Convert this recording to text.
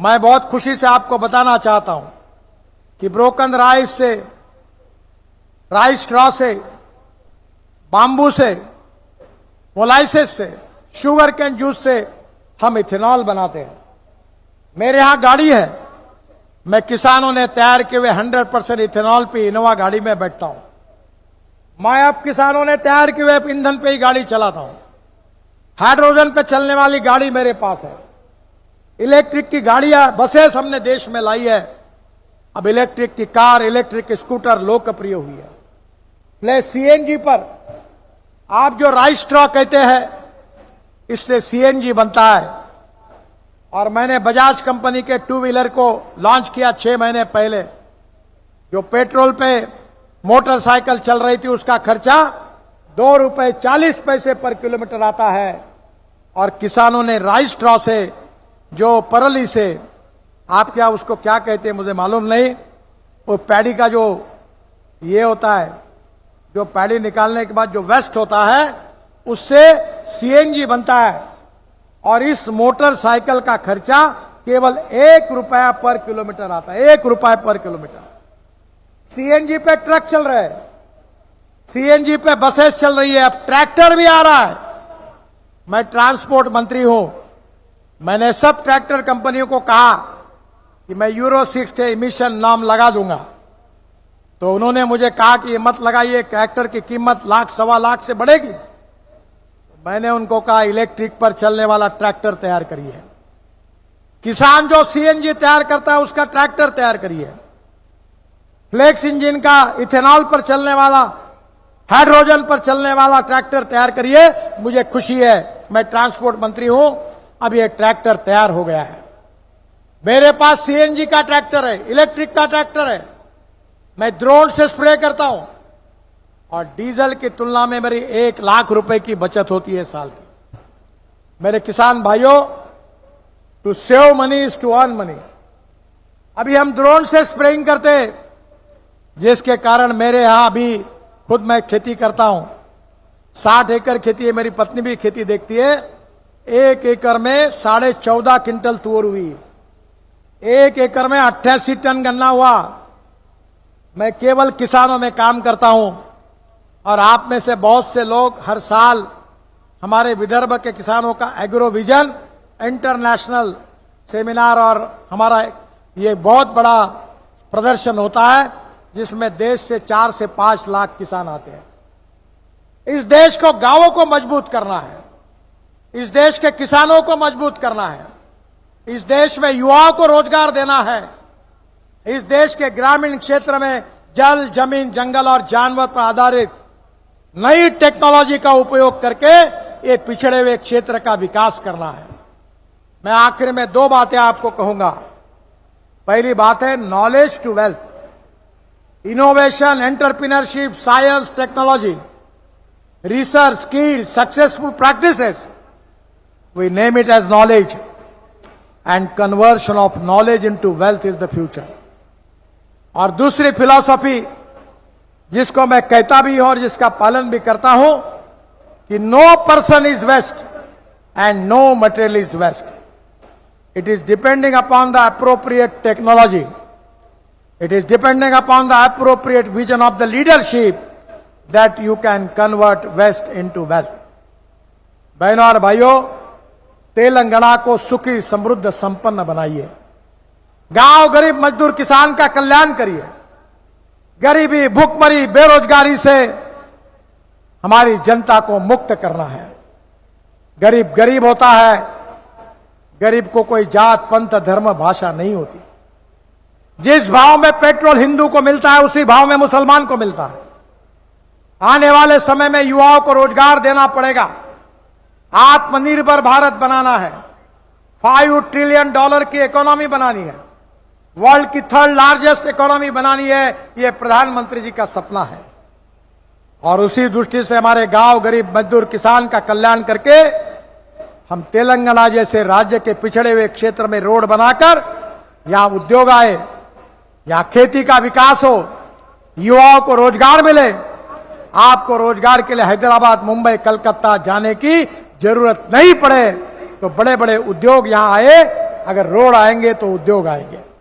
मैं बहुत खुशी से आपको बताना चाहता हूं कि ब्रोकन राइस से, राइस स्ट्रॉ से, बाम्बू से, मोलाइसिस से, शुगर कैन जूस से हम इथेनॉल बनाते हैं। मेरे यहां गाड़ी है, मैं किसानों ने तैयार किए हुए 100% इथेनॉल पे इनोवा गाड़ी में बैठता हूं। मैं अब किसानों ने तैयार किए हुए ईंधन पे ही गाड़ी चलाता हूं। हाइड्रोजन पे चलने वाली गाड़ी मेरे पास है। इलेक्ट्रिक की गाड़ियां, बसेस हमने देश में लाई है। अब इलेक्ट्रिक की कार, इलेक्ट्रिक स्कूटर लोकप्रिय हुई है। प्लस सीएनजी पर आप जो राइस स्ट्रॉ कहते हैं, इससे सीएनजी बनता है। और मैंने बजाज कंपनी के 2 व्हीलर को लॉन्च किया 6 महीने पहले। जो पेट्रोल पे मोटरसाइकिल चल रही थी, उसका खर्चा ₹2.40 पर किलोमीटर आता है। और किसानों ने राइस स्ट्रॉ से, जो परली से, आप क्या उसको क्या कहते हैं मुझे मालूम नहीं, वो पैडी का जो ये होता है, जो पैडी निकालने के बाद जो वेस्ट होता है, उससे सीएनजी बनता है। और इस मोटरसाइकिल का खर्चा केवल ₹1 पर किलोमीटर आता है। ₹1 पर किलोमीटर। सीएनजी पे ट्रक चल रहे हैं, सीएनजी पे बसेस चल रही है, अब ट्रैक्टर भी आ रहा है। मैं ट्रांसपोर्ट मंत्री हूं। मैंने सब ट्रैक्टर कंपनियों को कहा कि मैं यूरो 6 इमिशन नाम लगा दूंगा। तो उन्होंने मुझे कहा कि ये मत लगाइए, ट्रैक्टर की कीमत लाख सवा लाख से बढ़ेगी। मैंने उनको कहा इलेक्ट्रिक पर चलने वाला ट्रैक्टर तैयार करिए। किसान जो सीएनजी तैयार करता है, उसका ट्रैक्टर तैयार करिए। फ्लेक्स इंजन का इथेनॉल पर चलने वाला, हाइड्रोजन पर चलने वाला ट्रैक्टर तैयार करिए। मुझे खुशी है, मैं ट्रांसपोर्ट मंत्री हूं, अब ये ट्रैक्टर तैयार हो गया है। मेरे पास सीएनजी का ट्रैक्टर है, इलेक्ट्रिक का ट्रैक्टर है। मैं ड्रोन से स्प्रे करता हूं और डीजल की तुलना में मेरी ₹1 लाख की बचत होती है साल की। मेरे किसान भाइयों, to save money is to earn money. अभी हम ड्रोन से स्प्रेइंग करते, जिसके कारण मेरे यहां अभी खुद मैं खेती करता हूं। 60 एकड़ खेती है, मेरी पत्नी भी खेती देखती है। 1 एकड़ में 14.5 क्विंटल तुअर हुई, 1 एकड़ में 88 टन गन्ना हुआ। मैं केवल किसानों में काम करता हूं और आप में से बहुत से लोग हर साल हमारे विदर्भ के किसानों का एग्रो विजन इंटरनेशनल सेमिनार और हमारा ये बहुत बड़ा प्रदर्शन होता है, जिसमें देश से 4 से 5 लाख किसान आते हैं। इस देश को, गांवों को मजबूत करना है, इस देश के किसानों को मजबूत करना है, इस देश में युवाओं को रोजगार देना है, इस देश के ग्रामीण क्षेत्र में जल, जमीन, जंगल और जानवर पर आधारित नई टेक्नोलॉजी का उपयोग करके ये पिछड़े हुए क्षेत्र का विकास करना है। मैं आखिर में 2 बातें आपको कहूंगा। पहली बात है knowledge to wealth, innovation, entrepreneurship, science, technology, research, skill, successful practices, we name it as knowledge, and conversion of knowledge into wealth is the future. और दूसरी फिलॉसफी, जिसको मैं कहता भी हूं और जिसका पालन भी करता हूं, कि no person is waste and no material is waste. It is depending upon the appropriate technology, it is depending upon the appropriate vision of the leadership that you can convert waste into wealth. बहनों और भाइयों, तेलंगाना को सुखी, समृद्ध, संपन्न बनाइए। गांव, गरीब, मजदूर, किसान का कल्याण करिए। गरीबी, भूखमरी, बेरोजगारी से हमारी जनता को मुक्त करना है। गरीब गरीब होता है, गरीब को कोई जात, पंथ, धर्म, भाषा नहीं होती। जिस भाव में पेट्रोल हिंदू को मिलता है, उसी भाव में मुसलमान को मिलता है। आने वाले समय में युवाओं को रोजगार देना पड़ेगा। आत्मनिर्भर भारत बनाना है। $5 ट्रिलियन की इकोनॉमी बनानी है। वर्ल्ड की 3rd लार्जेस्ट इकोनॉमी बनानी है। यह प्रधानमंत्री जी का सपना है। और उसी दृष्टि से हमारे गांव, गरीब, मजदूर, किसान का कल्याण करके हम तेलंगाना जैसे राज्य के पिछड़े हुए क्षेत्र में रोड बनाकर यहां उद्योग आए, यहां खेती का विकास हो, युवाओं को रोजगार मिले। आपको रोजगार के लिए हैदराबाद, मुंबई, कलकत्ता जाने की जरूरत नहीं पड़े, तो बड़े बड़े उद्योग यहां आए अगर रोड आएंगे तो उद्योग आएंगे।